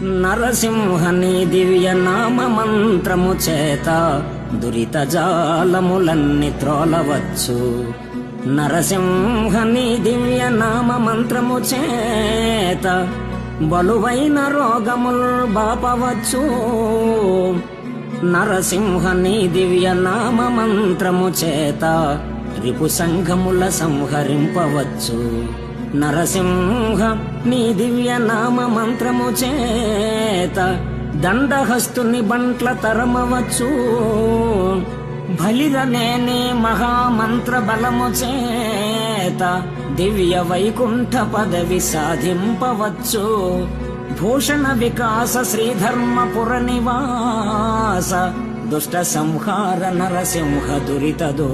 నరసింహని దివ్య నామ మంత్రము చేత దురిత జాలములన్నీ త్రోలవచ్చు. నరసింహని దివ్య నామ మంత్రము చేత బలువైన రోగములు బాపవచ్చు. నరసింహని దివ్య నామ మంత్రము చేత రిపు సంఘముల సంహరింపవచ్చు. నరసింహ నీ దివ్య నామ మంత్రము చేత దండహస్తుని బంట్ల తరమవచ్చు. బలిరనేని మహామంత్ర బలము చేత దివ్య వైకుంఠ పదవి సాధింపవచ్చు. భూషణ వికాస శ్రీధర్మపుర నివాస దుష్ట సంహార నరసింహ దురితదో